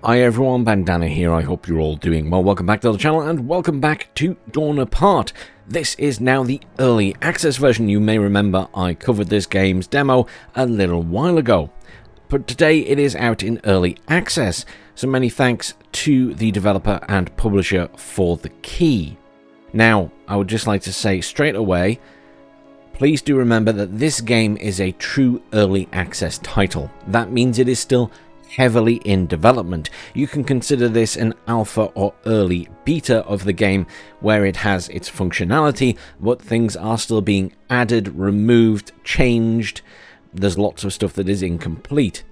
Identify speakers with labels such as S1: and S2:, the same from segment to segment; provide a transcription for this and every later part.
S1: Hi everyone, Bandana here. I hope you're all doing well. Welcome back to the channel and welcome back to Dawn Apart. This is now the early access version. You may remember I covered this game's demo a little while ago, but today it is out in early access. So many thanks to the developer and publisher for the key. Now, I would just like to say straight away, please do remember that this game is a true early access title. That means it is still heavily in development. You can consider this an alpha or early beta of the game where it has its functionality, but things are still being added, removed, changed. There's lots of stuff that is incomplete.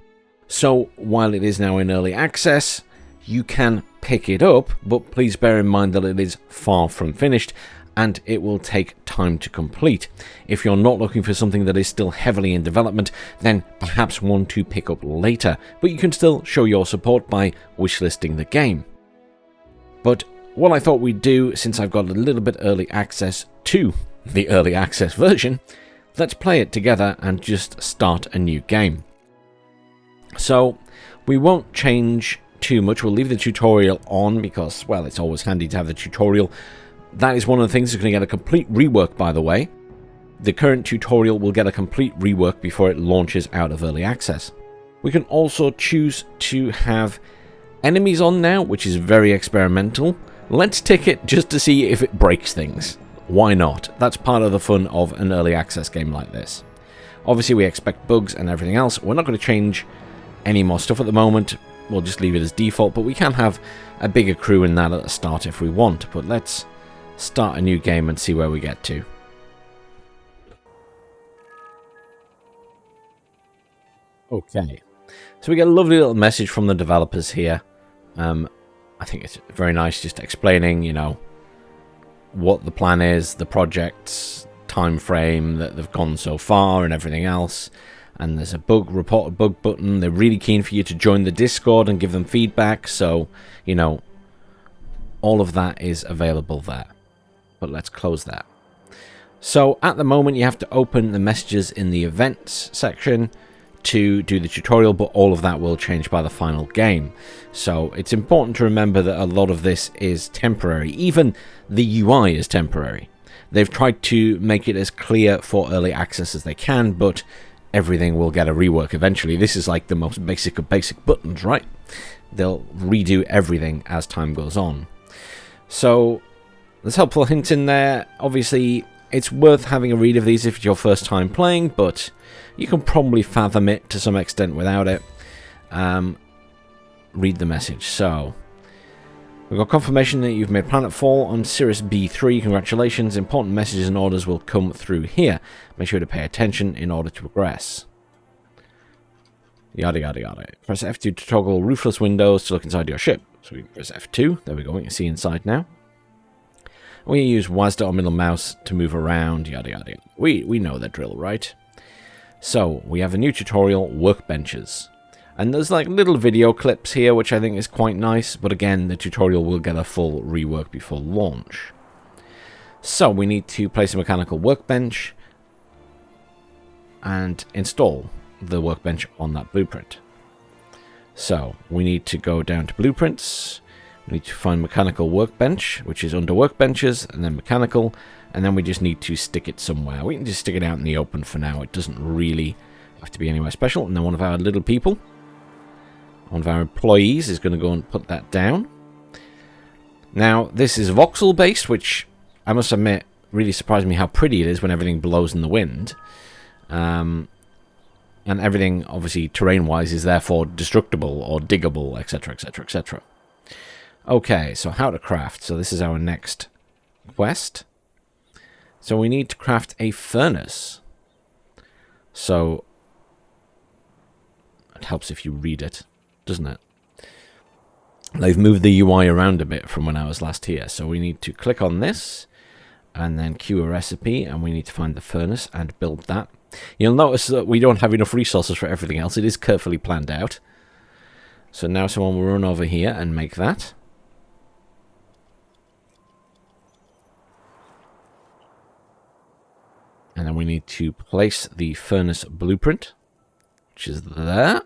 S1: So while it is now in early access, you can pick it up, but please bear in mind that it is far from finished and it will take time to complete. If you're not looking for something that is still heavily in development, then perhaps one to pick up later, but you can still show your support by wishlisting the game. But what I thought we'd do, since I've got a little bit early access to the early access version, let's play it together and just start a new game. So we won't change too much. We'll leave the tutorial on because, well, it's always handy to have the tutorial. That is one of the things that's going to get a complete rework, by the way. The current tutorial will get a complete rework before it launches out of early access. We can also choose to have enemies on now, which is very experimental. Let's tick it just to see if it breaks things. Why not? That's part of the fun of an early access game like this. Obviously, we expect bugs and everything else. We're not going to change any more stuff at the moment. We'll just leave it as default, but we can have a bigger crew in that at the start if we want. But let's start a new game and see where we get to. Okay, so we get a lovely little message from the developers here. I think it's very nice, just explaining, you know, what the plan is, the project's time frame that they've gone so far and everything else. And there's a report a bug button. They're really keen for you to join the Discord and give them feedback, so you know, all of that is available there. But let's close that. So at the moment you have to open the messages in the events section to do the tutorial, but all of that will change by the final game. So it's important to remember that a lot of this is temporary. Even the UI is temporary. They've tried to make it as clear for early access as they can, but everything will get a rework eventually. This is like the most basic of basic buttons, right? They'll redo everything as time goes on. So there's helpful hints in there. Obviously, it's worth having a read of these if it's your first time playing, but you can probably fathom it to some extent without it. Read the message. So, we've got confirmation that you've made planetfall on Cirrus B3. Congratulations. Important messages and orders will come through here. Make sure to pay attention in order to progress. Yada yada yada. Press F2 to toggle roofless windows to look inside your ship. So we press F2. There we go. We can see inside now. We use WASD or middle mouse to move around, yada yada yada. We know the drill, right? So, we have a new tutorial, workbenches. And there's like little video clips here, which I think is quite nice, but again, the tutorial will get a full rework before launch. So, we need to place a mechanical workbench and install the workbench on that blueprint. So, we need to go down to blueprints. We need to find mechanical workbench, which is under workbenches, and then mechanical, and then we just need to stick it somewhere. We can just stick it out in the open for now. It doesn't really have to be anywhere special. And then one of our little people, one of our employees, is going to go and put that down. Now, this is voxel based, which I must admit really surprised me how pretty it is when everything blows in the wind. And everything, obviously, terrain-wise, is therefore destructible or diggable, etc., etc., etc. Okay, so how to craft. So this is our next quest. So we need to craft a furnace. So it helps if you read it, doesn't it? They've moved the UI around a bit from when I was last here. So we need to click on this and then queue a recipe, and we need to find the furnace and build that. You'll notice that we don't have enough resources for everything else. It is carefully planned out. So now someone will run over here and make that. And then we need to place the furnace blueprint, which is there.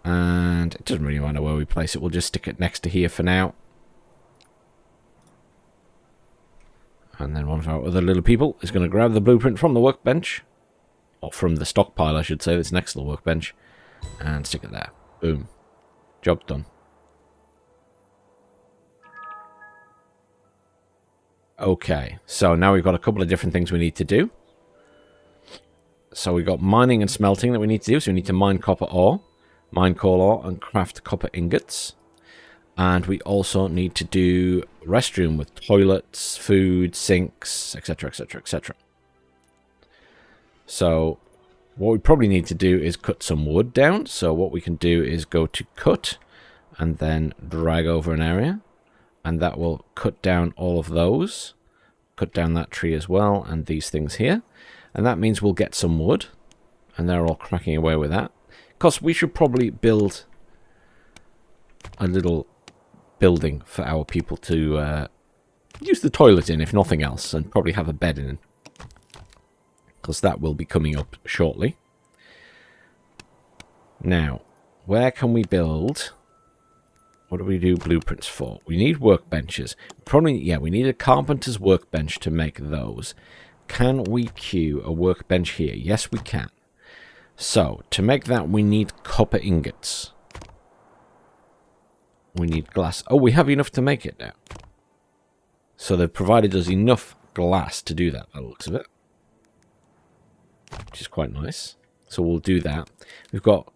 S1: And it doesn't really matter where we place it. We'll just stick it next to here for now. And then one of our other little people is going to grab the blueprint from the workbench. Or from the stockpile, I should say, that's next to the workbench. And stick it there. Boom. Job done. Okay, so now we've got a couple of different things we need to do. So we've got mining and smelting that we need to do. So we need to mine copper ore, mine coal ore, and craft copper ingots. And we also need to do restroom with toilets, food, sinks, etc, etc, etc. So what we probably need to do is cut some wood down. So what we can do is go to cut and then drag over an area. And that will cut down all of those. Cut down that tree as well and these things here. And that means we'll get some wood. And they're all cracking away with that. Because we should probably build a little building for our people to use the toilet in, if nothing else. And probably have a bed in. Because that will be coming up shortly. Now, where can we build? What do we do blueprints for? We need workbenches. Probably, yeah, we need a carpenter's workbench to make those. Can we queue a workbench here? Yes, we can. So, to make that, we need copper ingots. We need glass. Oh, we have enough to make it now. So they've provided us enough glass to do that, by the looks of it. Which is quite nice. So we'll do that. We've got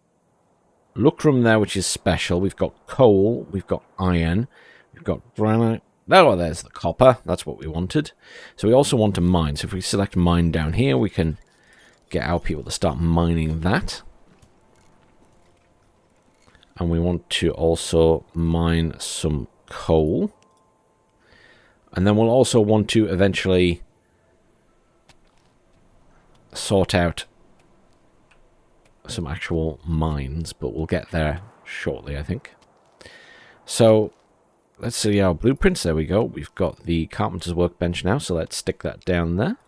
S1: lucrum there, which is special. We've got coal. We've got iron. We've got granite. Oh, there's the copper. That's what we wanted. So we also want to mine. So if we select mine down here, we can get our people to start mining that. And we want to also mine some coal. And then we'll also want to eventually sort out some actual mines, but we'll get there shortly, I think. So let's see our blueprints. There we go. We've got the carpenter's workbench now, so let's stick that down there.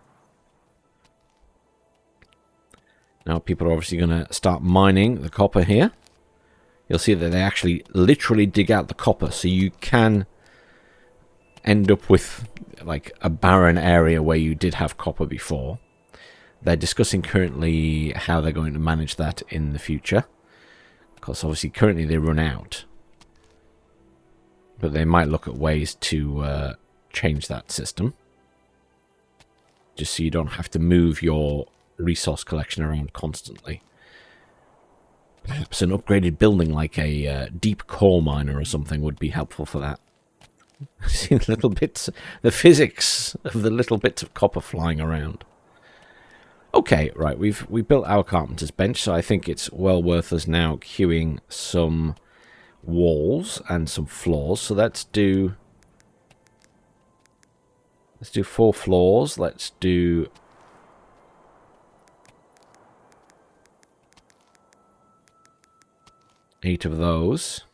S1: Now people are obviously going to start mining the copper here. You'll see that they actually literally dig out the copper, so you can end up with like a barren area where you did have copper before. They're discussing currently how they're going to manage that in the future. Because obviously currently they run out. But they might look at ways to change that system. Just so you don't have to move your resource collection around constantly. Perhaps an upgraded building like a deep core miner or something would be helpful for that. See little bits, the physics of the little bits of copper flying around. Okay, right, we built our carpenter's bench, so I think it's well worth us now queuing some walls and some floors. So let's do 4 floors. Let's do 8 of those.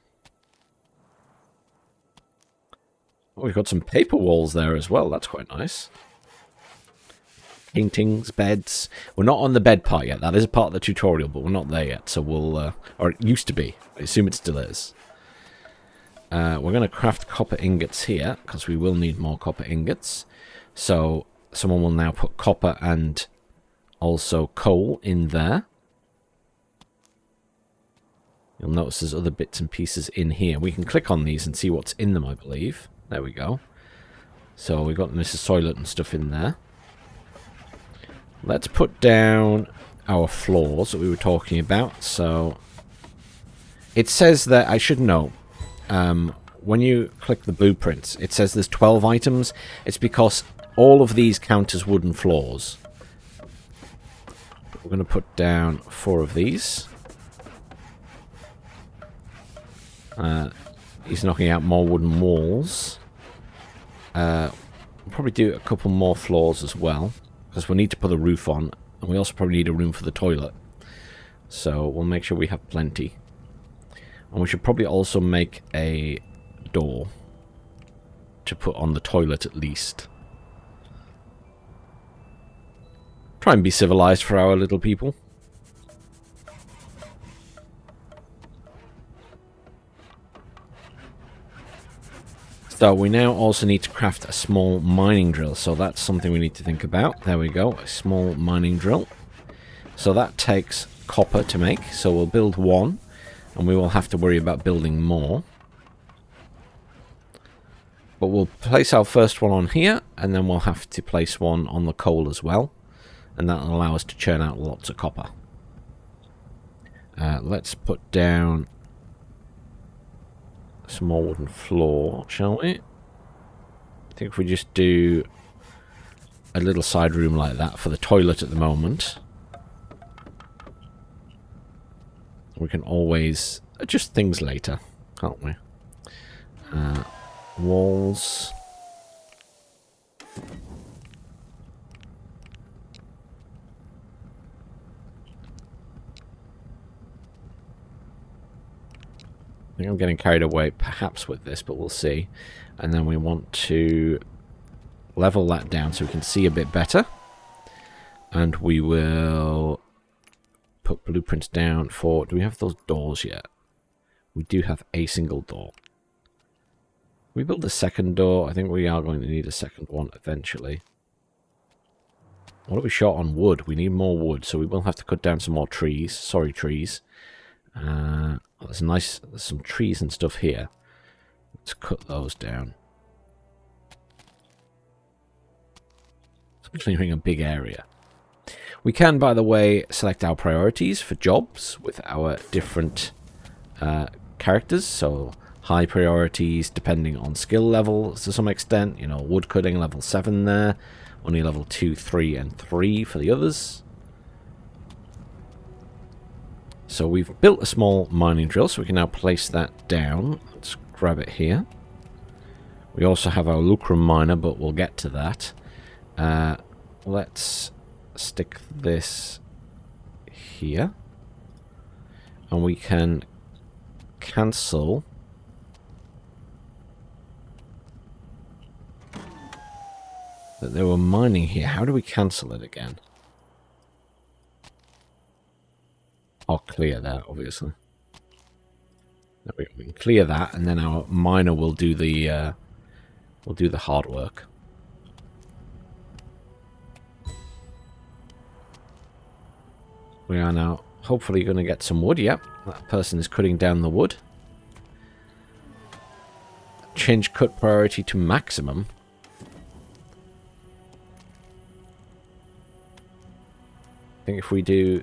S1: Oh, we've got some paper walls there as well. That's quite nice. Paintings, beds. We're not on the bed part yet. That is a part of the tutorial, but we're not there yet. So we'll, or it used to be. I assume it still is. We're going to craft copper ingots here, because we will need more copper ingots. So someone will now put copper and also coal in there. You'll notice there's other bits and pieces in here. We can click on these and see what's in them, I believe. There we go. So we've got Mrs. Soylent and stuff in there. Let's put down our floors that we were talking about. So it says that, I should know, when you click the blueprints, it says there's 12 items. It's because all of these count as wooden floors. We're going to put down 4 of these. He's knocking out more wooden walls. We'll probably do a couple more floors as well, because we'll need to put a roof on, and we also probably need a room for the toilet. So we'll make sure we have plenty. And we should probably also make a door to put on the toilet at least. Try and be civilized for our little people. So we now also need to craft a small mining drill. So that's something we need to think about. There we go, a small mining drill. So that takes copper to make. So we'll build one, and we will have to worry about building more. But we'll place our first one on here, and then we'll have to place one on the coal as well. And that'll allow us to churn out lots of copper. Let's put down a small wooden floor, shall we? I think if we just do a little side room like that for the toilet at the moment, we can always adjust things later, can't we? Walls. I think I'm getting carried away perhaps with this, but we'll see. And then we want to level that down so we can see a bit better. And we will put blueprints down for... Do we have those doors yet? We do have a single door. We build a second door. I think we are going to need a second one eventually. What are we short on wood? We need more wood, so we will have to cut down some more trees. Sorry, trees. There's some trees and stuff here. Let's cut those down. I'm clearing a big area. We can, by the way, select our priorities for jobs with our different characters. So high priorities depending on skill levels to some extent. You know, wood cutting level 7 there. Only level 2, 3, and 3 for the others. So we've built a small mining drill, so we can now place that down. Let's grab it here. We also have our lucrum miner, but we'll get to that. Let's stick this here. And we can cancel that they were mining here. How do we cancel it again? I'll clear that, obviously. We can clear that, and then our miner will do the hard work. We are now hopefully going to get some wood. Yep, that person is cutting down the wood. Change cut priority to maximum. I think if we do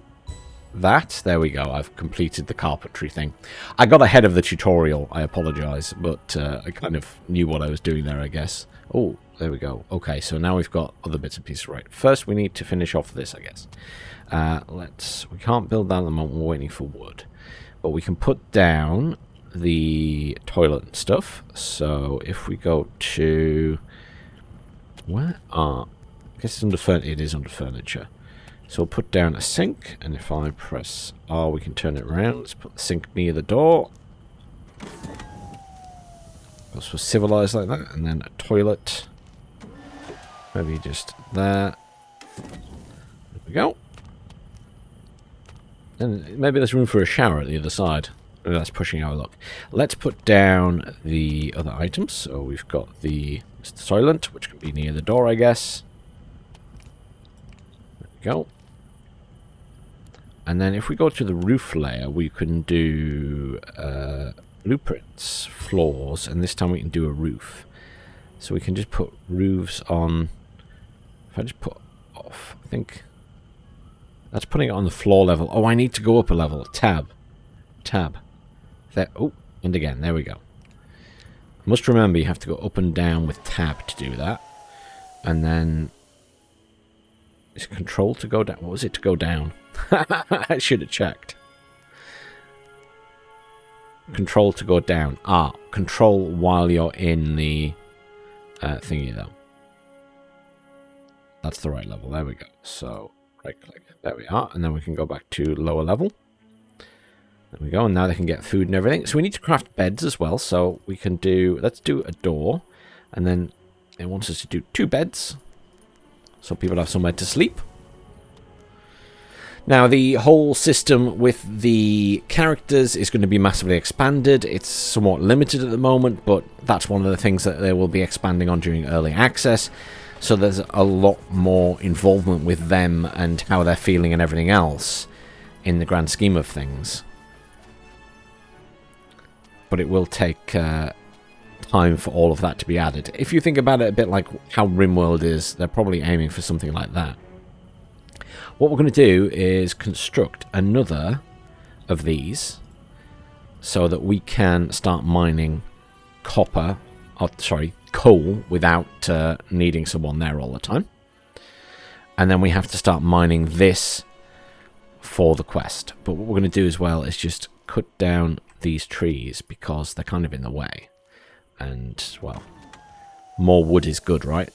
S1: that, there we go. I've completed the carpentry thing. I got ahead of the tutorial. I apologize, but I kind of knew what I was doing there, I guess. Oh, there we go. Okay, so now we've got other bits and pieces right. First, we need to finish off this, I guess. We can't build that at the moment. We're waiting for wood, but we can put down the toilet and stuff. So if we go to I guess it's under furniture. It is under furniture. So we'll put down a sink, and if I press R, we can turn it around. Let's put the sink near the door. Also civilized like that, and then a toilet. Maybe just there. There we go. And maybe there's room for a shower at the other side. Maybe that's pushing our luck. Let's put down the other items. So we've got the toilet, which can be near the door, I guess. There we go. And then if we go to the roof layer, we can do blueprints, floors, and this time we can do a roof. So we can just put roofs on. If I just put off, I think that's putting it on the floor level. Oh, I need to go up a level. Tab. There. Oh, and again, there we go. Must remember you have to go up and down with tab to do that. And then is control to go down? What was it to go down? I should have checked. Control to go down. Ah, control while you're in the thingy though. That's the right level. There we go. So right click. There we are. And then we can go back to lower level. There we go. And now they can get food and everything. So we need to craft beds as well. So we can do, let's do a door. And then it wants us to do 2 beds. So people have somewhere to sleep. Now, the whole system with the characters is going to be massively expanded. It's somewhat limited at the moment, but that's one of the things that they will be expanding on during early access. So there's a lot more involvement with them and how they're feeling and everything else in the grand scheme of things. But it will take time for all of that to be added. If you think about it a bit like how Rimworld is, they're probably aiming for something like that. What we're going to do is construct another of these so that we can start mining coal without needing someone there all the time. And then we have to start mining this for the quest. But what we're going to do as well is just cut down these trees because they're kind of in the way. And, well, more wood is good, right?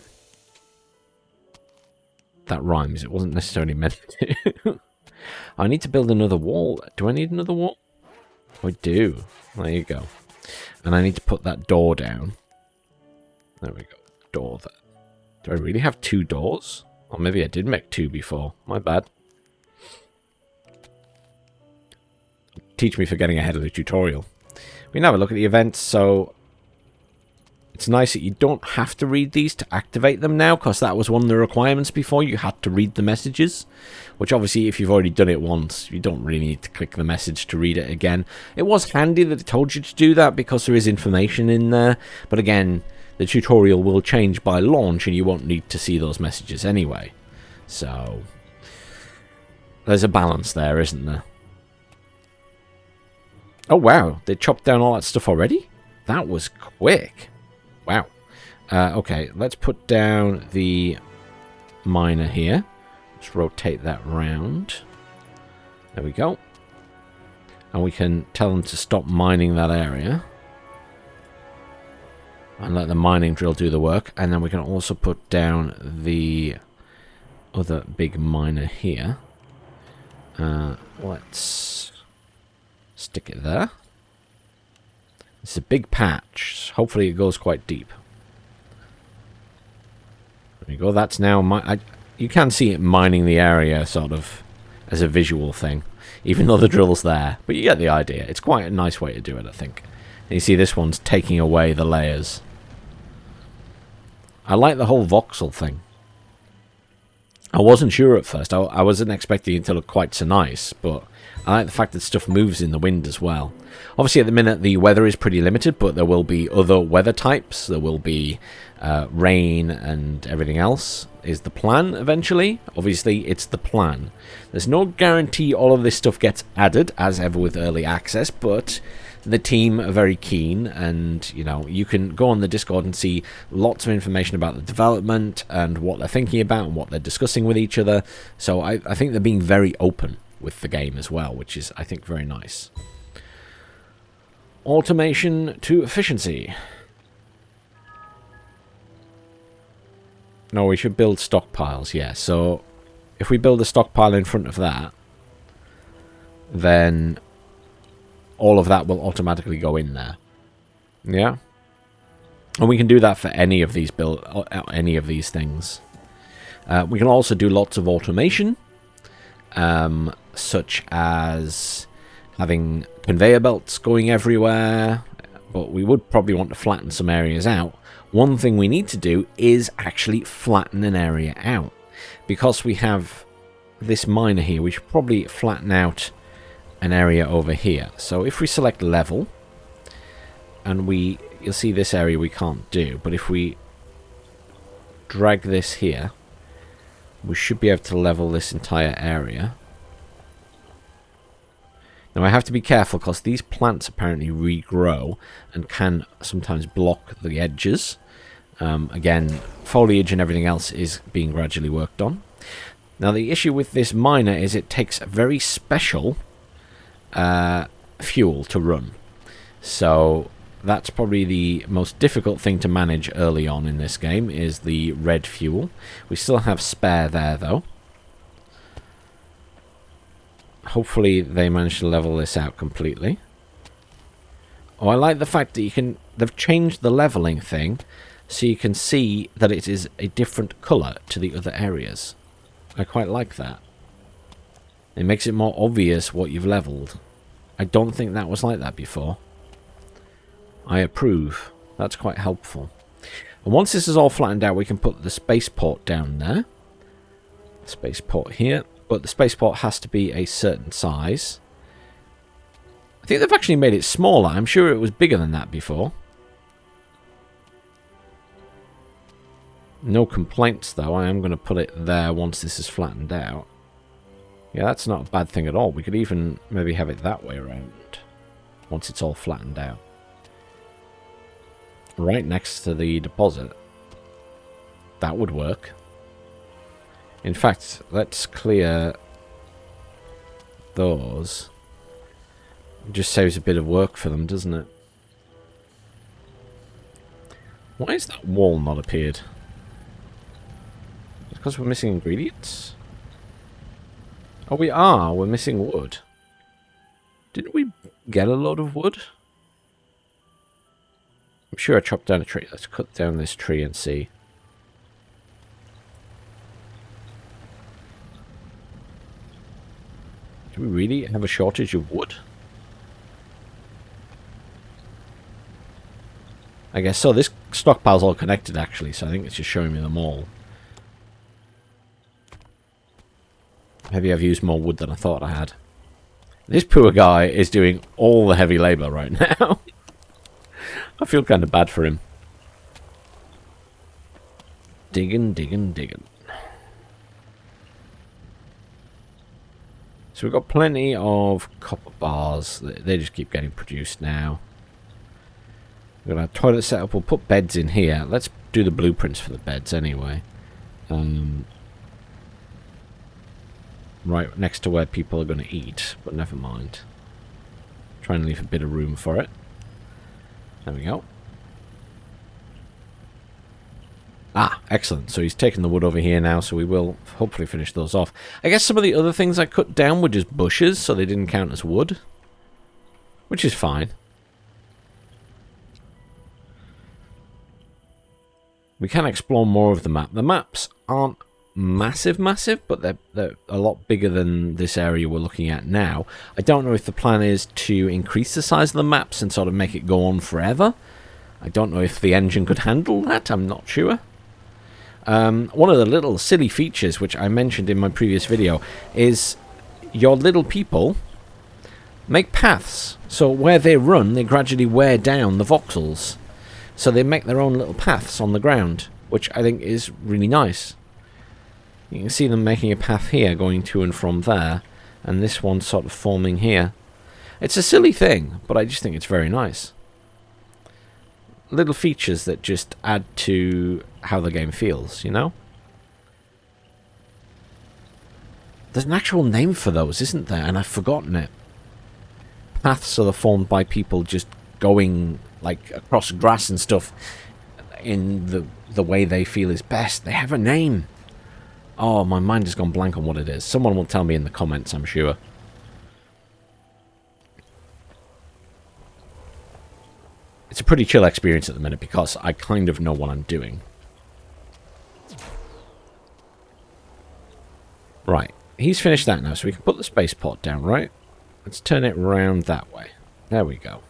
S1: That rhymes. It wasn't necessarily meant to. I need to build another wall. Do I need another wall? I do. There you go. And I need to put that door down. There we go. Door there. Do I really have 2 doors? Or maybe I did make 2 before. My bad. Teach me for getting ahead of the tutorial. We can have a look at the events. So it's nice that you don't have to read these to activate them now, because that was one of the requirements before. You had to read the messages, which obviously if you've already done it once, you don't really need to click the message to read it again. It was handy that it told you to do that because there is information in there, but again, the tutorial will change by launch and you won't need to see those messages anyway. So there's a balance there, isn't there? Oh wow, they chopped down all that stuff already? That was quick. Wow. Okay, let's put down the miner here. Let's rotate that round. There we go. And we can tell them to stop mining that area. And let the mining drill do the work. And then we can also put down the other big miner here. Let's stick it there. It's a big patch. Hopefully it goes quite deep. There we go. That's now... you can see it mining the area sort of as a visual thing, even though the drill's there. But you get the idea. It's quite a nice way to do it, I think. And you see this one's taking away the layers. I like the whole voxel thing. I wasn't sure at first. I wasn't expecting it to look quite so nice, but I like the fact that stuff moves in the wind as well. Obviously, at the minute, the weather is pretty limited, but there will be other weather types. There will be rain and everything else is the plan eventually. Obviously, it's the plan. There's no guarantee all of this stuff gets added, as ever with early access, but the team are very keen, and you know, you can go on the Discord and see lots of information about the development and what they're thinking about and what they're discussing with each other. So I think they're being very open with the game as well, which is, I think, very nice. Automation to efficiency. No, we should build stockpiles, yeah. So if we build a stockpile in front of that, then all of that will automatically go in there. Yeah. And we can do that for any of these things. We can also do lots of automation, such as having conveyor belts going everywhere, but we would probably want to flatten some areas out. One thing we need to do is actually flatten an area out. Because we have this miner here, we should probably flatten out an area over here. So if we select level, and you'll see this area we can't do, but if we drag this here, we should be able to level this entire area. Now I have to be careful because these plants apparently regrow and can sometimes block the edges. Again, foliage and everything else is being gradually worked on. Now the issue with this miner is it takes a very special fuel to run. So that's probably the most difficult thing to manage early on in this game, is the red fuel. We still have spare there though. Hopefully they manage to level this out completely. Oh, I like the fact that they've changed the leveling thing so you can see that it is a different colour to the other areas. I quite like that. It makes it more obvious what you've leveled. I don't think that was like that before. I approve. That's quite helpful. And once this is all flattened out, we can put the spaceport down there. Spaceport here. But the spaceport has to be a certain size. I think they've actually made it smaller. I'm sure it was bigger than that before. No complaints, though. I am going to put it there once this is flattened out. Yeah, that's not a bad thing at all. We could even maybe have it that way around once it's all flattened out. Right next to the deposit. That would work. In fact, let's clear those. It just saves a bit of work for them, doesn't it? Why has that wall not appeared? It's because we're missing ingredients? Oh, we are. We're missing wood. Didn't we get a load of wood? I'm sure I chopped down a tree. Let's cut down this tree and see. Do we really have a shortage of wood? I guess so. This stockpile's all connected, actually, so I think it's just showing me them all. Maybe I've used more wood than I thought I had. This poor guy is doing all the heavy labor right now. I feel kind of bad for him. Digging, digging, digging. So we've got plenty of copper bars. They just keep getting produced now. We've got our toilet set up. We'll put beds in here. Let's do the blueprints for the beds anyway. Right next to where people are going to eat, but never mind. Try and leave a bit of room for it. There we go. Ah, excellent. So he's taken the wood over here now, so we will hopefully finish those off. I guess some of the other things I cut down were just bushes, so they didn't count as wood. Which is fine. We can explore more of the map. The maps aren't massive, but they're a lot bigger than this area we're looking at now. I don't know if the plan is to increase the size of the maps and sort of make it go on forever. I don't know if the engine could handle that. I'm not sure. One of the little silly features which I mentioned in my previous video is your little people make paths. So where they run, they gradually wear down the voxels. So they make their own little paths on the ground, which I think is really nice. You can see them making a path here, going to and from there, and this one sort of forming here. It's a silly thing, but I just think it's very nice. Little features that just add to how the game feels, you know? There's an actual name for those, isn't there? And I've forgotten it. Paths are formed by people just going like across grass and stuff in the way they feel is best. They have a name. Oh, my mind has gone blank on what it is. Someone will tell me in the comments, I'm sure. It's a pretty chill experience at the minute because I kind of know what I'm doing. Right, he's finished that now, so we can put the spaceport down, right? Let's turn it round that way. There we go.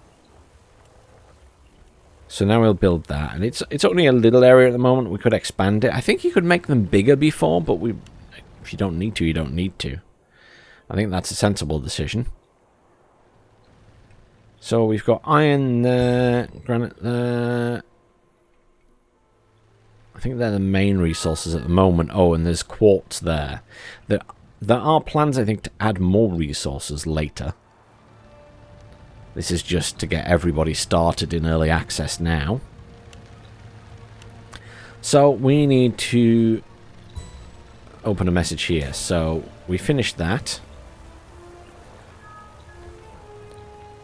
S1: So now we'll build that, and it's only a little area at the moment. We could expand it. I think you could make them bigger before, but if you don't need to, you don't need to. I think that's a sensible decision. So we've got iron there, granite there. I think they're the main resources at the moment. Oh, and there's quartz there. There are plans, I think, to add more resources later. This is just to get everybody started in early access now. So we need to open a message here. So we finished that.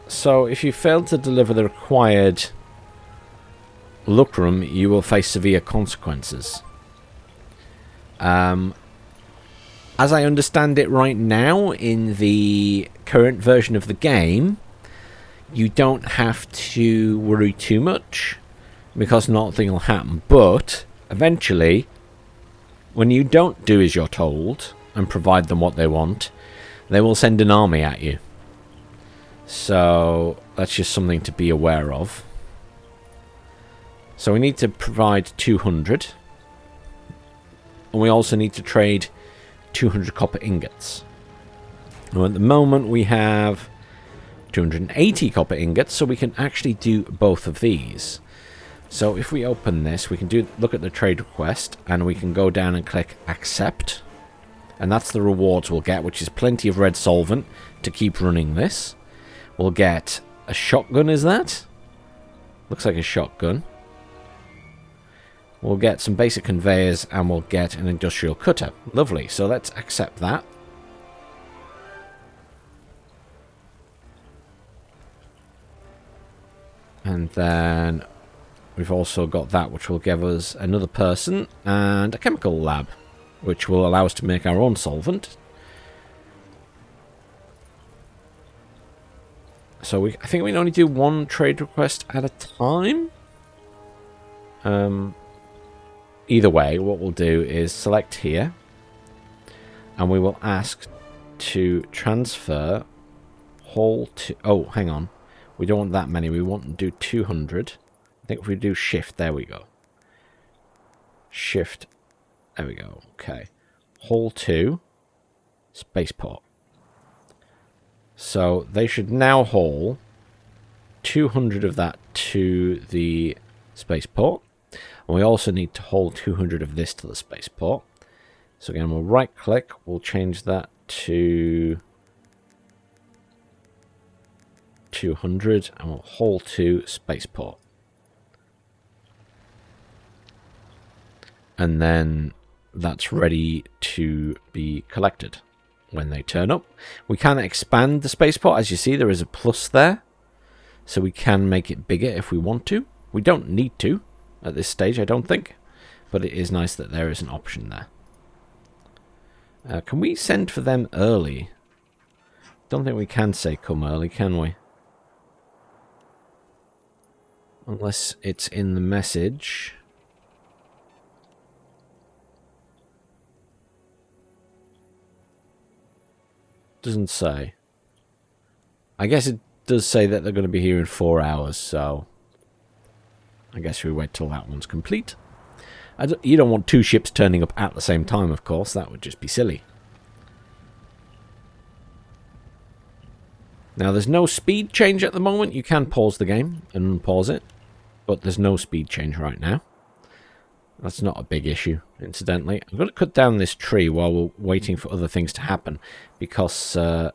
S1: So if you fail to deliver the required lucrum, you will face severe consequences. As I understand it right now, in the current version of the game, you don't have to worry too much because nothing will happen. But eventually, when you don't do as you're told and provide them what they want, they will send an army at you. So that's just something to be aware of. So we need to provide 200. And we also need to trade 200 copper ingots. Now at the moment we have 280 copper ingots, so we can actually do both of these. So if we open this, we can look at the trade request, and we can go down and click accept. And that's the rewards we'll get, which is plenty of red solvent to keep running this. We'll get a shotgun, is that? Looks like a shotgun. We'll get some basic conveyors, and we'll get an industrial cutter. Lovely, so let's accept that. And then we've also got that, which will give us another person and a chemical lab, which will allow us to make our own solvent. So I think we can only do one trade request at a time. Either way, what we'll do is select here, and we will ask to transfer whole to... Oh, hang on. We don't want that many. We want to do 200. I think if we do shift, there we go. Shift, there we go. Okay. Haul to Spaceport. So they should now haul 200 of that to the Spaceport. And we also need to haul 200 of this to the Spaceport. So again, we'll right click. We'll change that to 200 and we'll haul to Spaceport. And then that's ready to be collected when they turn up. We can expand the Spaceport. As you see, there is a plus there. So we can make it bigger if we want to. We don't need to at this stage, I don't think. But it is nice that there is an option there. Can we send for them early? Don't think we can say come early, can we? Unless it's in the message. Doesn't say. I guess it does say that they're going to be here in 4 hours, so I guess we wait till that one's complete. You don't want two ships turning up at the same time, of course. That would just be silly. Now, there's no speed change at the moment. You can pause the game and unpause it, but there's no speed change right now. That's not a big issue, incidentally. I'm going to cut down this tree while we're waiting for other things to happen, because I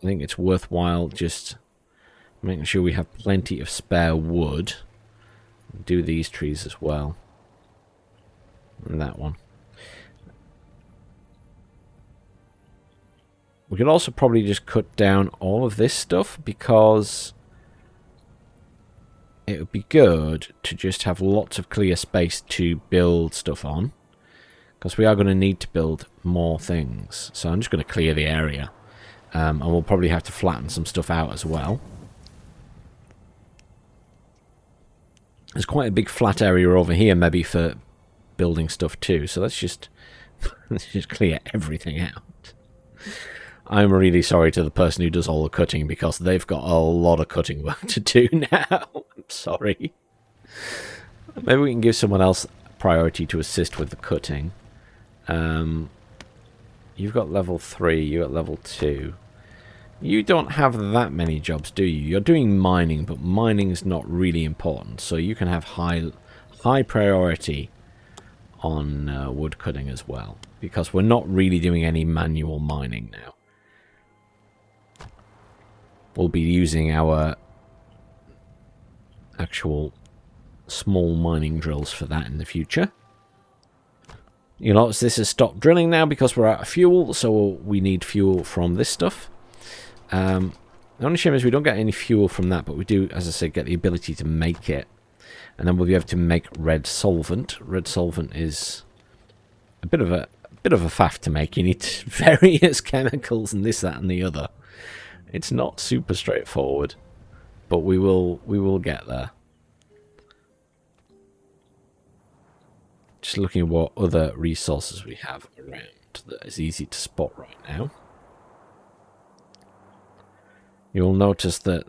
S1: think it's worthwhile just making sure we have plenty of spare wood. Do these trees as well. And that one. We could also probably just cut down all of this stuff, because it would be good to just have lots of clear space to build stuff on, because we are going to need to build more things. So I'm just going to clear the area, and we'll probably have to flatten some stuff out as well. There's quite a big flat area over here, maybe for building stuff too. So let's just clear everything out. I'm really sorry to the person who does all the cutting, because they've got a lot of cutting work to do now. I'm sorry. Maybe we can give someone else priority to assist with the cutting. You've got level 3, you've got level 2. You don't have that many jobs, do you? You're doing mining, but mining's not really important. So you can have high priority on wood cutting as well, because we're not really doing any manual mining now. We'll be using our actual small mining drills for that in the future. You'll notice this has stopped drilling now because we're out of fuel, so we need fuel from this stuff. The only shame is we don't get any fuel from that, but we do, as I said, get the ability to make it. And then we'll be able to make red solvent. Red solvent is a bit of a faff to make. You need various chemicals and this, that, and the other. It's not super straightforward, but we will get there. Just looking at what other resources we have around that is easy to spot right now. You'll notice that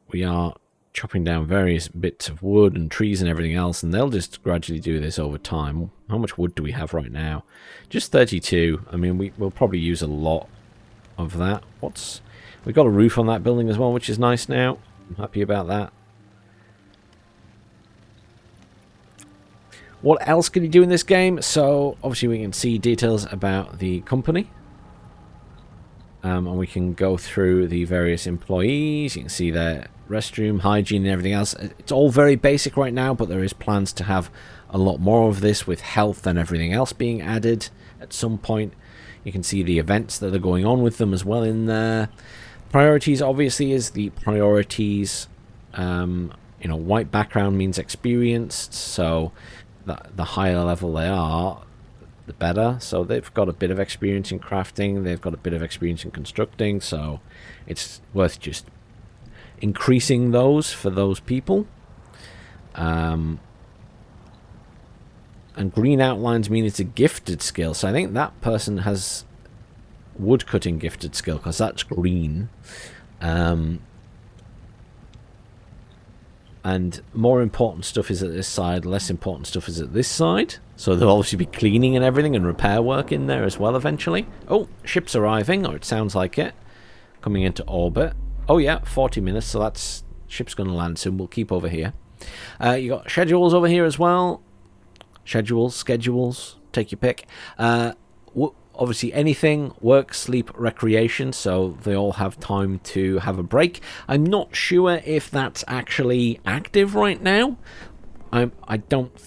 S1: we are chopping down various bits of wood and trees and everything else, and they'll just gradually do this over time. How much wood do we have right now? Just 32. I mean, we'll probably use a lot of that. We've got a roof on that building as well, which is nice now. I'm happy about that. What else can you do in this game? So, obviously we can see details about the company. And we can go through the various employees. You can see their restroom, hygiene and everything else. It's all very basic right now, but there is plans to have a lot more of this with health and everything else being added at some point. You can see the events that are going on with them as well in there. Priorities obviously is the priorities. You know, white background means experienced, so the higher level they are, the better. So they've got a bit of experience in crafting, they've got a bit of experience in constructing, so it's worth just increasing those for those people. And green outlines mean it's a gifted skill, so I think that person has woodcutting gifted skill because that's green. And more important stuff is at this side, less important stuff is at this side. So there'll obviously be cleaning and everything and repair work in there as well eventually. Oh, ship's arriving, or it sounds like it. Coming into orbit. Oh yeah, 40 minutes, so that's... Ship's going to land soon. We'll keep over here. You got schedules over here as well. Schedules, take your pick. Obviously anything, work, sleep, recreation, so they all have time to have a break. I'm not sure if that's actually active right now. I don't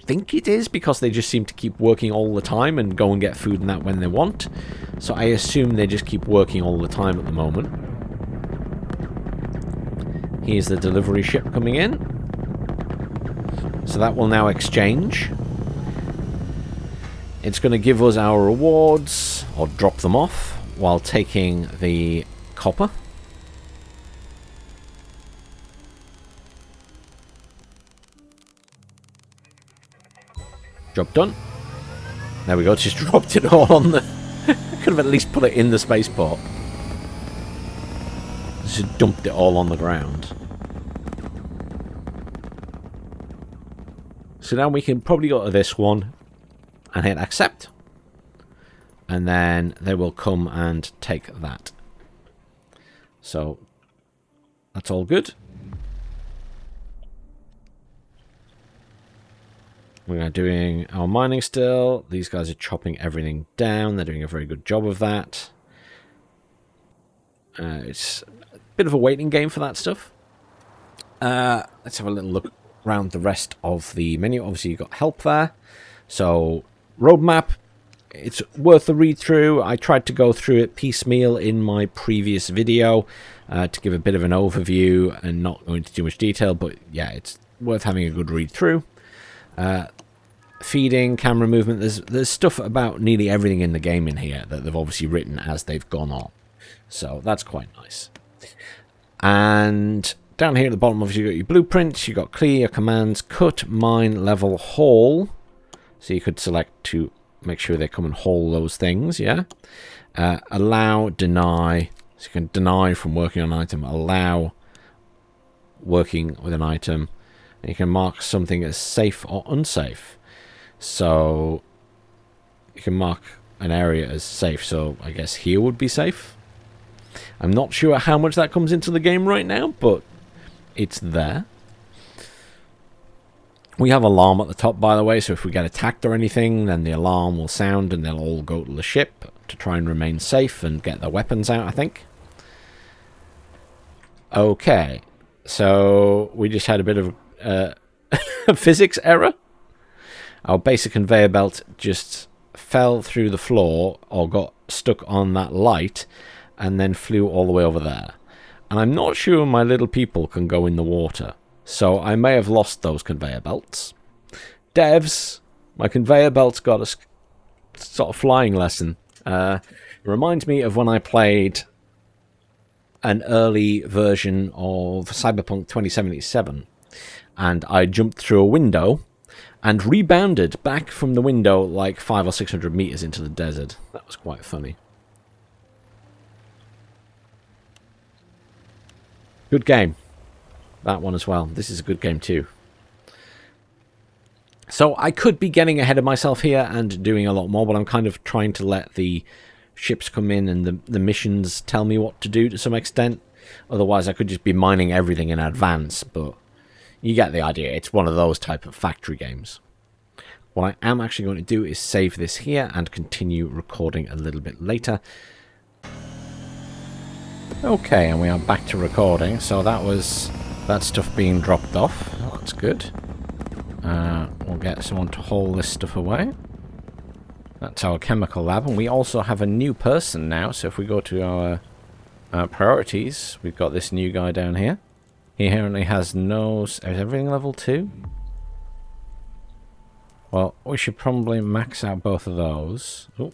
S1: think it is, because they just seem to keep working all the time and go and get food and that when they want. So I assume they just keep working all the time at the moment. Here's the delivery ship coming in. So that will now exchange. It's going to give us our rewards, or drop them off, while taking the copper. Job done. There we go, just dropped it all on the... Could have at least put it in the spaceport. Just dumped it all on the ground. So now we can probably go to this one and hit accept, and then they will come and take that. So that's all good. We are doing our mining still. These guys are chopping everything down. They're doing a very good job of that. It's a bit of a waiting game for that stuff. Let's have a little look around the rest of the menu. Obviously you've got help there. So roadmap, it's worth a read through. I tried to go through it piecemeal in my previous video to give a bit of an overview and not go into too much detail, but yeah, it's worth having a good read through. Feeding, camera movement, there's stuff about nearly everything in the game in here that they've obviously written as they've gone on, so that's quite nice. And down here at the bottom, obviously you've got your blueprints, you've got clear, your commands, cut, mine, level, haul. So you could select to make sure they come and haul those things, yeah? Allow, deny. So you can deny from working on an item, allow working with an item. And you can mark something as safe or unsafe. So you can mark an area as safe. So I guess here would be safe. I'm not sure how much that comes into the game right now, but it's there. We have alarm at the top, by the way, so if we get attacked or anything, then the alarm will sound and they'll all go to the ship to try and remain safe and get their weapons out, I think. Okay, so we just had a bit of a physics error. Our basic conveyor belt just fell through the floor or got stuck on that light and then flew all the way over there. And I'm not sure my little people can go in the water. So I may have lost those conveyor belts. Devs, my conveyor belts got a sort of flying lesson. It reminds me of when I played an early version of Cyberpunk 2077. And I jumped through a window and rebounded back from the window like 500 or 600 meters into the desert. That was quite funny. Good game. That one as well. This is a good game too. So I could be getting ahead of myself here and doing a lot more, but I'm kind of trying to let the ships come in and the missions tell me what to do to some extent. Otherwise, I could just be mining everything in advance, but you get the idea. It's one of those type of factory games. What I am actually going to do is save this here and continue recording a little bit later. Okay, and we are back to recording. So that was that stuff being dropped off. Oh, that's good. We'll get someone to haul this stuff away. That's our chemical lab, and we also have a new person now. So if we go to our priorities, we've got this new guy down here. He apparently has no... Is everything level 2? Well, we should probably max out both of those. Oh.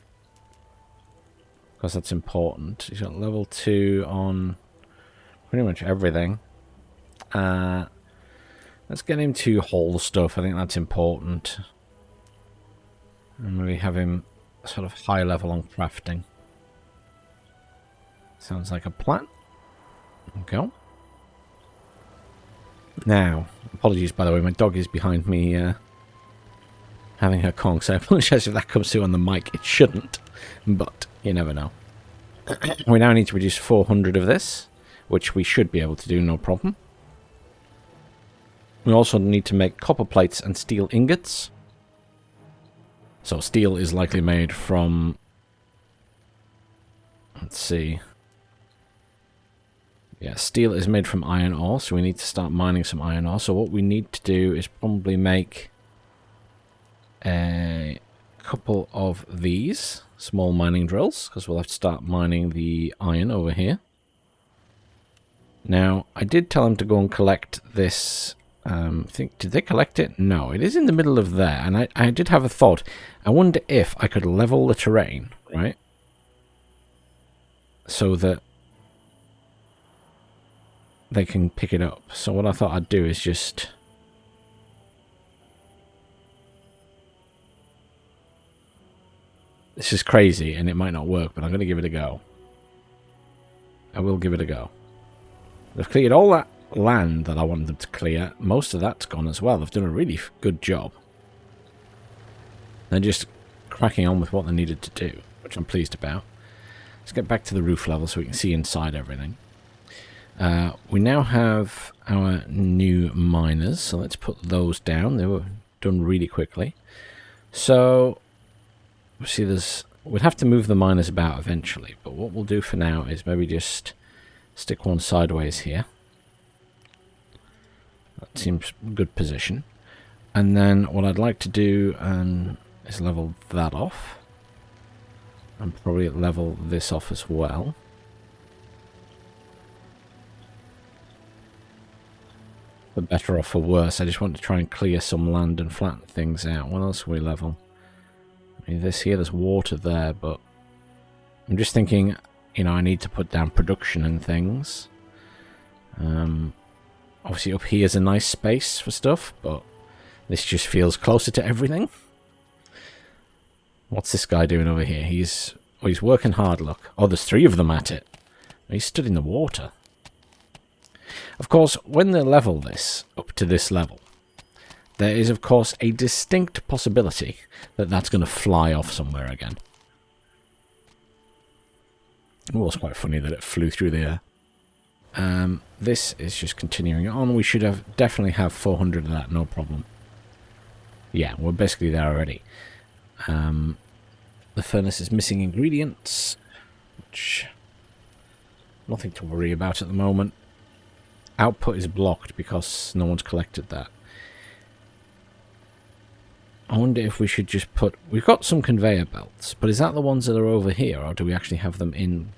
S1: Because that's important. He's got level 2 on pretty much everything. Let's get him to haul stuff. I think that's important. And maybe have him sort of high level on crafting. Sounds like a plan. Okay. Now, apologies by the way, my dog is behind me having her Kong, so I apologize if that comes through on the mic. It shouldn't, but you never know. We now need to produce 400 of this, which we should be able to do, no problem. We also need to make copper plates and steel ingots. So steel is likely made from... Let's see. Yeah, steel is made from iron ore, so we need to start mining some iron ore. So what we need to do is probably make a couple of these small mining drills, because we'll have to start mining the iron over here. Now, I did tell them to go and collect this... did they collect it? No, it is in the middle of there, and I did have a thought. I wonder if I could level the terrain, right? So that they can pick it up. So what I thought I'd do is just... This is crazy, and it might not work, but I'm going to give it a go. I will give it a go. They've cleared all that land that I wanted them to clear. Most of that's gone as well. They've done a really good job. They're just cracking on with what they needed to do, which I'm pleased about. Let's get back to the roof level so we can see inside everything. We now have our new miners, so let's put those down. They were done really quickly. So, see, we'd have to move the miners about eventually, but what we'll do for now is maybe just stick one sideways here. That seems a good position. And then what I'd like to do is level that off. And probably level this off as well. For better or for worse, I just want to try and clear some land and flatten things out. What else can we level? I mean, this here, there's water there, but I'm just thinking, you know, I need to put down production and things. Obviously up here is a nice space for stuff, but this just feels closer to everything. What's this guy doing over here? He's working hard, look. Oh, there's 3 of them at it. He stood in the water. Of course, when they level this up to this level, there is, of course, a distinct possibility that that's going to fly off somewhere again. It was quite funny that it flew through the air. This is just continuing on. We should definitely have 400 of that, no problem. Yeah, we're basically there already. The furnace is missing ingredients, which nothing to worry about at the moment. Output is blocked because no one's collected that. I wonder if we should just put... We've got some conveyor belts, but is that the ones that are over here, or do we actually have them in...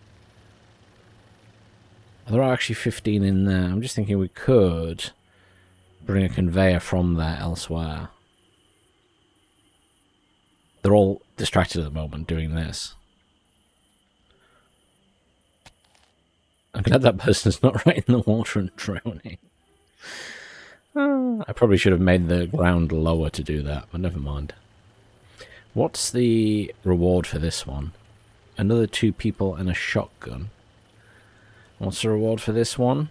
S1: There are actually 15 in there. I'm just thinking we could bring a conveyor from there elsewhere. They're all distracted at the moment doing this. I'm glad that person's not right in the water and drowning. I probably should have made the ground lower to do that, but never mind. What's the reward for this one? Another 2 people and a shotgun. What's the reward for this one?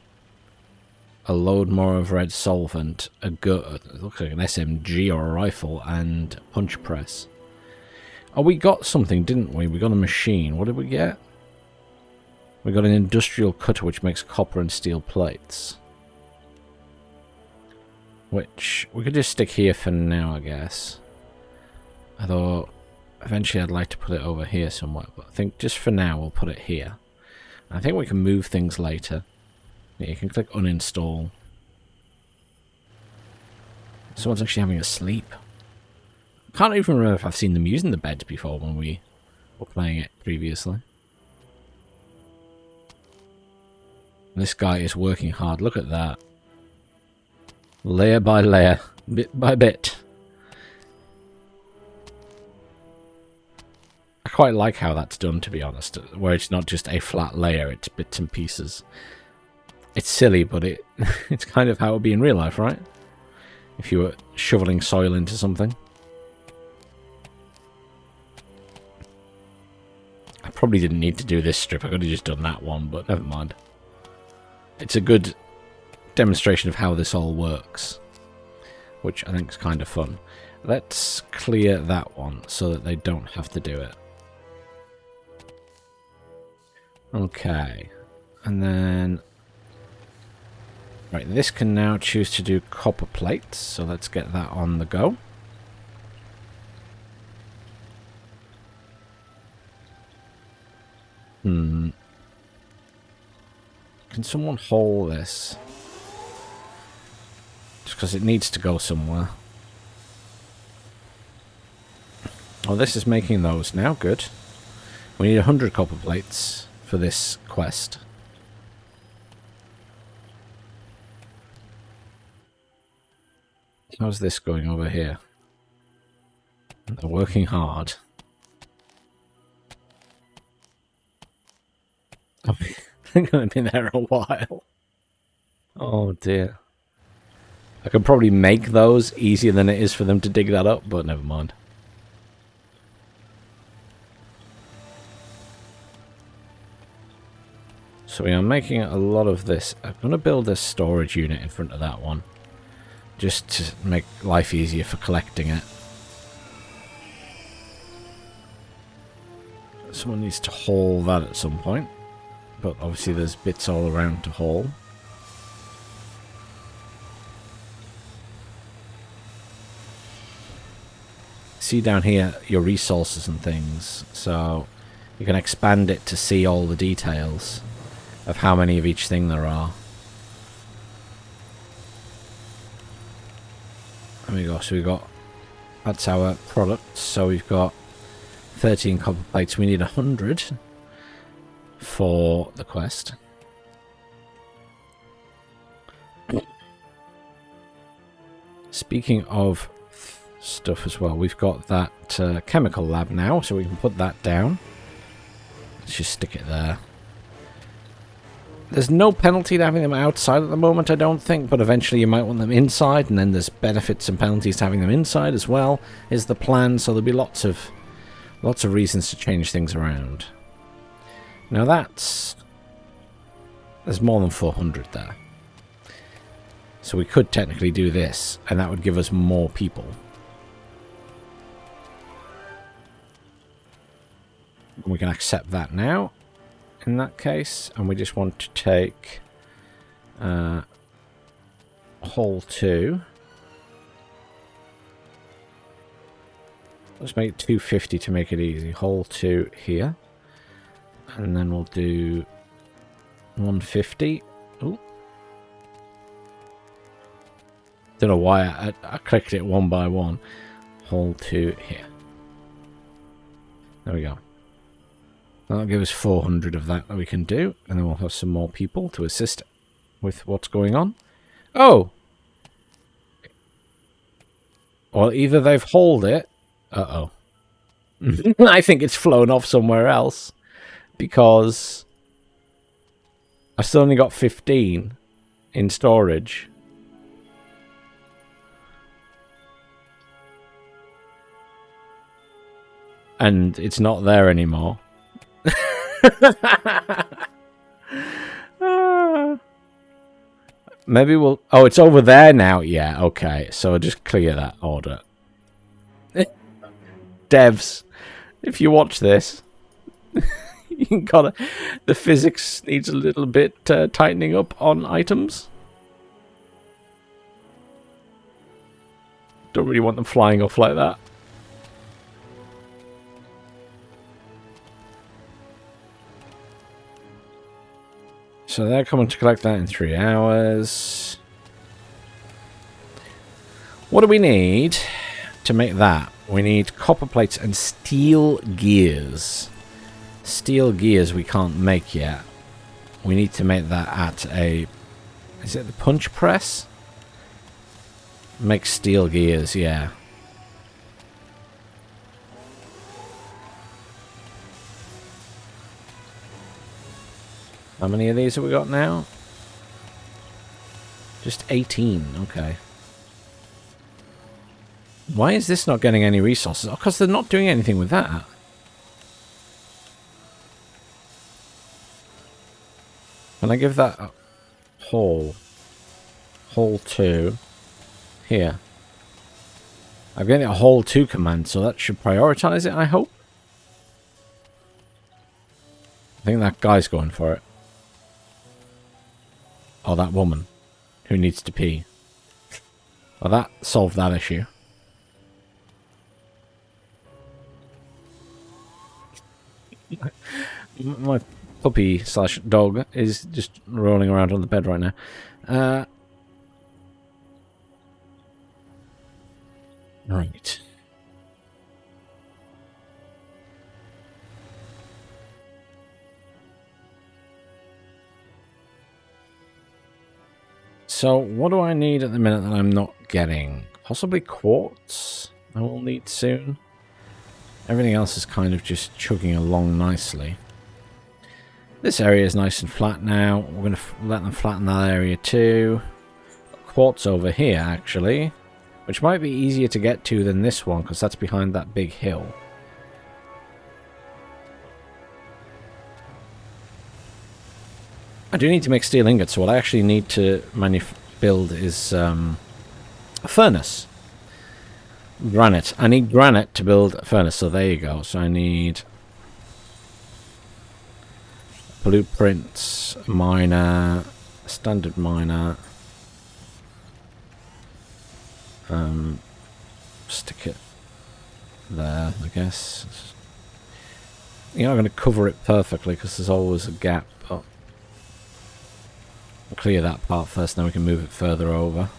S1: a load more of red solvent, a gun, it looks like an SMG or a rifle, and a punch press. Oh, we got something, didn't we? We got a machine. What did we get? We got an industrial cutter which makes copper and steel plates. Which we could just stick here for now, I guess. Although, eventually I'd like to put it over here somewhere. But I think just for now we'll put it here. I think we can move things later. Yeah, you can click uninstall. Someone's actually having a sleep. I can't even remember if I've seen them using the beds before when we were playing it previously. This guy is working hard. Look at that. Layer by layer, bit by bit. I quite like how that's done, to be honest, where it's not just a flat layer, it's bits and pieces. It's silly, but it's kind of how it would be in real life, right? If you were shoveling soil into something. I probably didn't need to do this strip, I could have just done that one, but never mind. It's a good demonstration of how this all works, which I think is kind of fun. Let's clear that one so that they don't have to do it. Okay, and then right, this can now choose to do copper plates, so let's get that on the go. Can someone haul this? Just because it needs to go somewhere. Oh, this is making those now. Good. We need 100 copper plates for this quest. How's this going over here? They're working hard. I'm going to be there a while. Oh dear. I could probably make those easier than it is for them to dig that up, but never mind. So we are making a lot of this. I'm going to build a storage unit in front of that one, just to make life easier for collecting it. Someone needs to haul that at some point, but obviously there's bits all around to haul. See down here your resources and things, so you can expand it to see all the details of how many of each thing there are. There we go, so we've got, that's our product, so we've got 13 copper plates, we need 100 for the quest. Speaking of stuff as well, we've got that chemical lab now, so we can put that down. Let's just stick it there. There's no penalty to having them outside at the moment, I don't think, but eventually you might want them inside, and then there's benefits and penalties to having them inside as well, is the plan, so there'll be lots of reasons to change things around. Now there's more than 400 there. So we could technically do this, and that would give us more people. We can accept that now, in that case, and we just want to take hole 2. Let's make it 250 to make it easy. Hole 2 here, and then we'll do 150. Ooh. Don't know why I clicked it one by one. Hole 2 here. There we go. That'll give us 400 of that we can do, and then we'll have some more people to assist with what's going on. Oh! Well, either they've hauled it. Uh-oh. I think it's flown off somewhere else, because I've still only got 15 in storage. And it's not there anymore. Maybe we'll... Oh, it's over there now. Yeah, okay. So I'll just clear that order. Devs, if you watch this, you gotta... The physics needs a little bit tightening up on items. Don't really want them flying off like that. So they're coming to collect that in 3 hours. What do we need to make that? We need copper plates and steel gears. Steel gears we can't make yet. We need to make that at a... Is it the punch press? Make steel gears, yeah. How many of these have we got now? Just 18, okay. Why is this not getting any resources? Oh, because they're not doing anything with that. Can I give that a haul? Haul 2. Here. I'm getting a haul 2 command, so that should prioritize it, I hope. I think that guy's going for it. Or that woman who needs to pee. Well, that solved that issue. My puppy slash dog is just rolling around on the bed right now. Right. So, what do I need at the minute that I'm not getting? Possibly quartz I will need soon. Everything else is kind of just chugging along nicely. This area is nice and flat now. We're going to let them flatten that area too. Quartz over here, actually. Which might be easier to get to than this one, because that's behind that big hill. I do need to make steel ingots, so what I actually need to build is a furnace. Granite. I need granite to build a furnace, so there you go. So I need blueprints, miner, standard miner. Stick it there, I guess. You're not going to cover it perfectly because there's always a gap. But we'll clear that part first, then we can move it further over.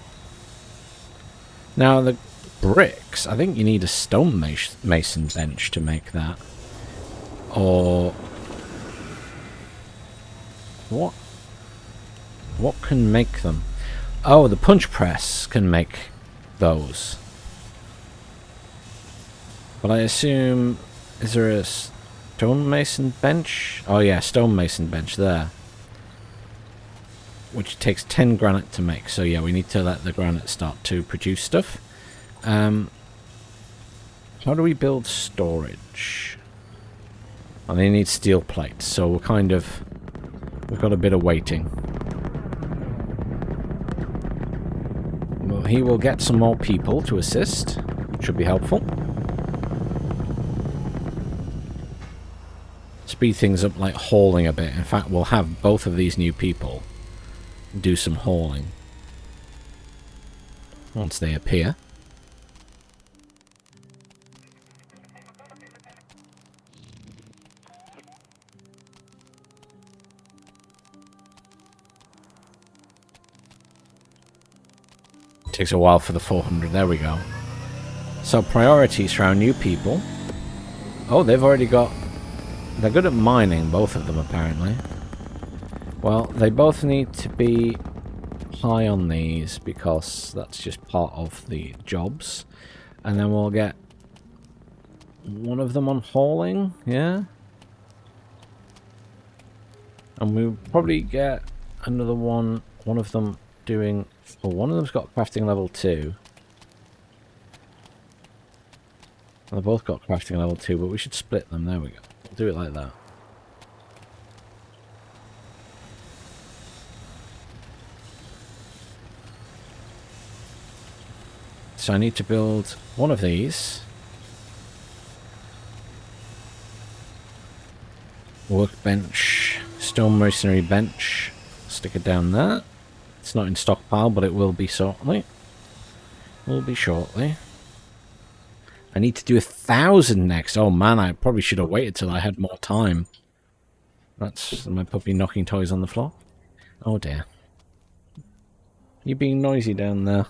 S1: Now the bricks, I think you need a stone mason bench to make that. Or what? What can make them? Oh, the punch press can make those. But I assume, is there a stonemason bench? Oh yeah, stonemason bench there. Which takes 10 granite to make. So yeah, we need to let the granite start to produce stuff. How do we build storage? And they need steel plates, so we're kind of... We've got a bit of waiting. Well, he will get some more people to assist, which should be helpful. Speed things up like hauling a bit. In fact, we'll have both of these new people do some hauling once they appear. Takes a while for the 400. There we go. So priorities for our new people. Oh, they've already got... They're good at mining, both of them, apparently. Well, they both need to be high on these, because that's just part of the jobs. And then we'll get one of them on hauling, yeah? And we'll probably get another one of them doing... Well, one of them's got crafting level 2. They've both got crafting level 2, but we should split them. There we go. We'll do it like that. So I need to build one of these. Workbench, stone masonry bench. Stick it down there. It's not in stockpile, but it will be shortly. Will be shortly. I need to do 1,000 next. Oh man, I probably should have waited till I had more time. That's my puppy knocking toys on the floor. Oh dear. You being noisy down there.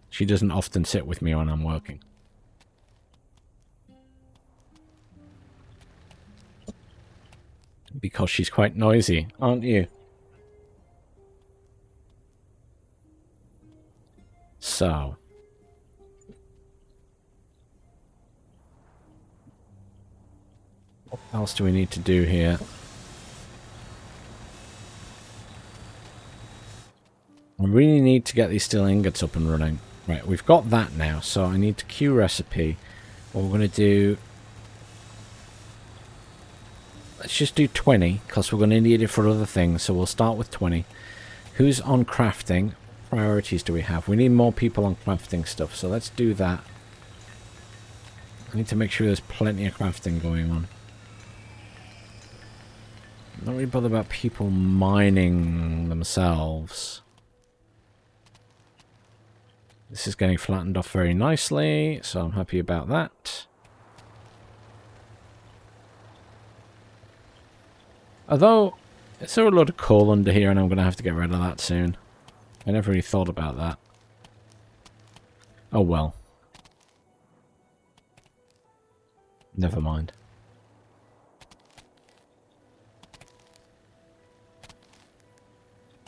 S1: She doesn't often sit with me when I'm working. Because she's quite noisy, aren't you? So. What else do we need to do here? I really need to get these steel ingots up and running. Right, we've got that now, so I need to queue recipe. What we're going to do... Let's just do 20, because we're going to need it for other things, so we'll start with 20. Who's on crafting? What priorities do we have? We need more people on crafting stuff, so let's do that. I need to make sure there's plenty of crafting going on. I'm not really bothered about people mining themselves. This is getting flattened off very nicely, so I'm happy about that. Although, is there a lot of coal under here and I'm going to have to get rid of that soon? I never really thought about that. Oh well. Never mind.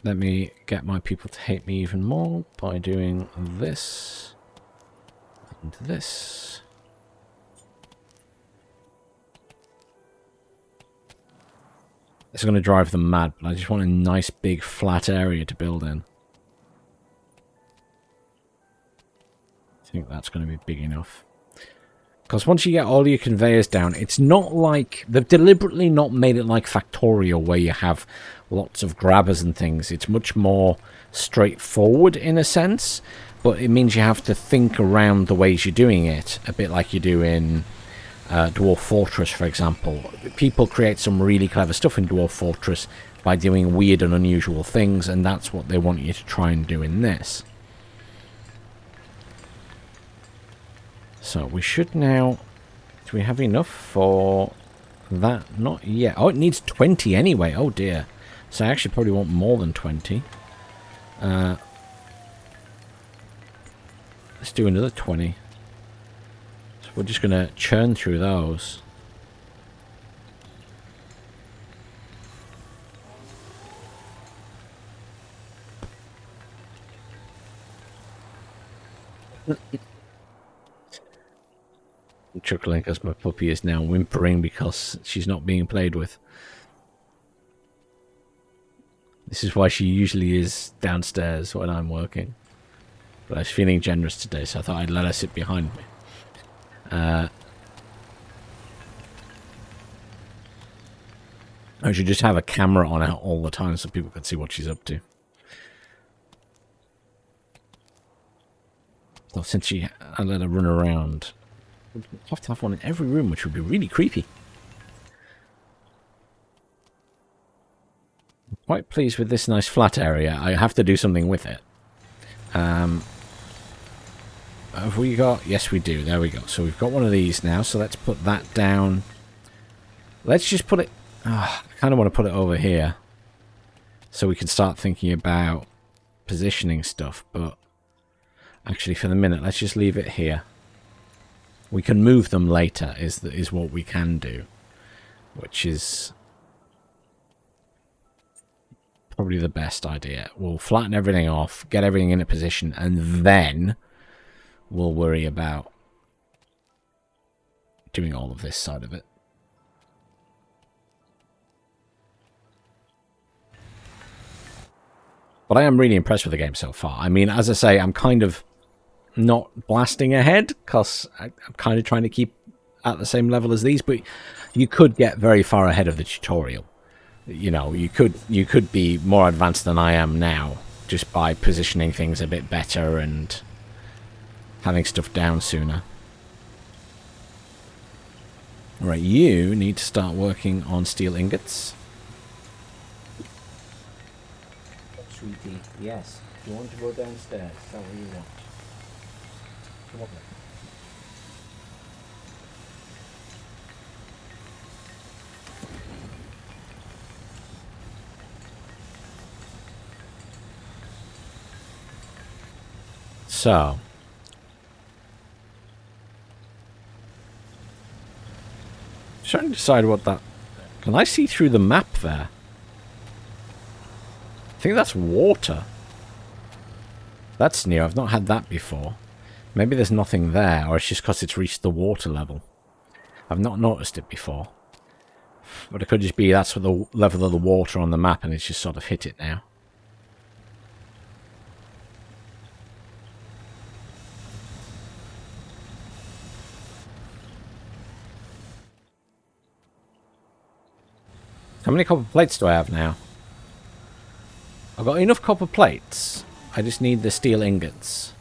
S1: Let me get my people to hate me even more by doing this and this. It's going to drive them mad, but I just want a nice big flat area to build in. I think that's going to be big enough. Because once you get all your conveyors down, it's not like... They've deliberately not made it like Factorio, where you have lots of grabbers and things. It's much more straightforward in a sense, but it means you have to think around the ways you're doing it, a bit like you do in Dwarf Fortress, for example. People create some really clever stuff in Dwarf Fortress by doing weird and unusual things, and that's what they want you to try and do in this. So we should now... Do we have enough for that? Not yet. Oh, it needs 20 anyway. Oh dear. So I actually probably want more than 20. Let's do another 20. So we're just going to churn through those. I'm chuckling because my puppy is now whimpering because she's not being played with. This is why she usually is downstairs when I'm working. But I was feeling generous today, so I thought I'd let her sit behind me. I should just have a camera on her all the time so people can see what she's up to. So since I let her run around, we'd have to have one in every room, which would be really creepy. I'm quite pleased with this nice flat area. I have to do something with it. Have we got... Yes, we do. There we go. So we've got one of these now. So let's put that down. Let's just put it... I kind of want to put it over here. So we can start thinking about positioning stuff. But actually, for the minute, let's just leave it here. We can move them later, is what we can do. Which is probably the best idea. We'll flatten everything off, get everything in a position, and then we'll worry about doing all of this side of it. But I am really impressed with the game so far. I mean, as I say, I'm kind of not blasting ahead because I'm kind of trying to keep at the same level as these, but you could get very far ahead of the tutorial. You know, you could be more advanced than I am now just by positioning things a bit better and having stuff down sooner. Right, you need to start working on steel ingots. Sweetie, yes. You want to go downstairs? Is that what you want? Come on then. So, trying to decide what that... Can I see through the map there? I think that's water. That's new. I've not had that before. Maybe there's nothing there, or it's just because it's reached the water level. I've not noticed it before. But it could just be that's the level of the water on the map and it's just sort of hit it now. How many copper plates do I have now? I've got enough copper plates. I just need the steel ingots.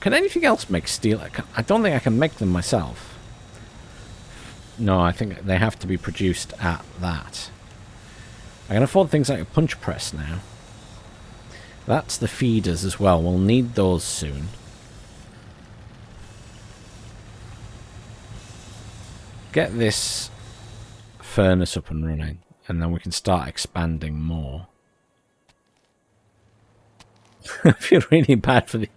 S1: Can anything else make steel? I don't think I can make them myself. No, I think they have to be produced at that. I can afford things like a punch press now. That's the feeders as well. We'll need those soon. Get this furnace up and running, and then we can start expanding more. I feel really bad for the...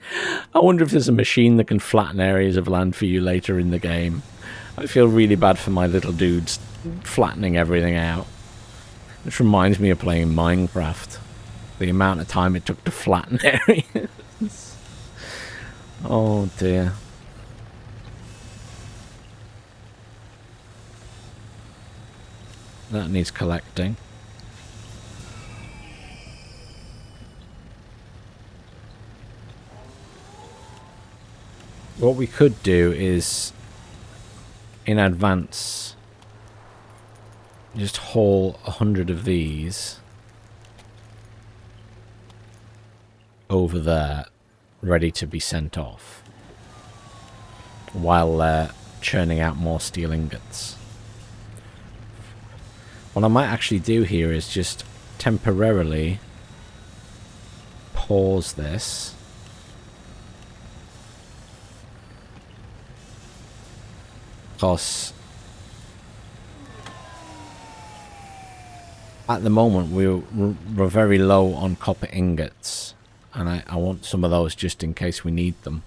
S1: I wonder if there's a machine that can flatten areas of land for you later in the game. I feel really bad for my little dudes flattening everything out. Which reminds me of playing Minecraft. The amount of time it took to flatten areas. Oh dear. That needs collecting. What we could do is, in advance, just haul 100 of these over there, ready to be sent off, while churning out more steel ingots. What I might actually do here is just temporarily pause this. Because at the moment we're very low on copper ingots, and I want some of those just in case we need them.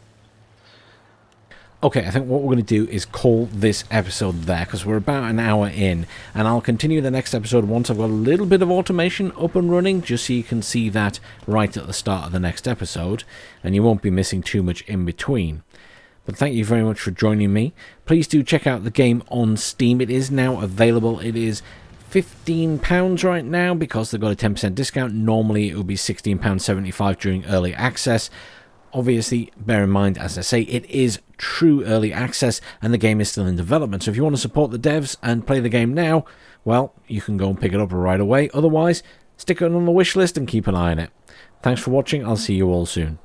S1: Okay, I think what we're going to do is call this episode there, because we're about an hour in, and I'll continue the next episode once I've got a little bit of automation up and running, just so you can see that right at the start of the next episode, and you won't be missing too much in between. But thank you very much for joining me. Please do check out the game on Steam. It is now available. It is £15 right now because they've got a 10% discount. Normally it would be £16.75 during early access. Obviously, bear in mind, as I say, it is true early access and the game is still in development. So if you want to support the devs and play the game now, well, you can go and pick it up right away. Otherwise, stick it on the wish list and keep an eye on it. Thanks for watching. I'll see you all soon.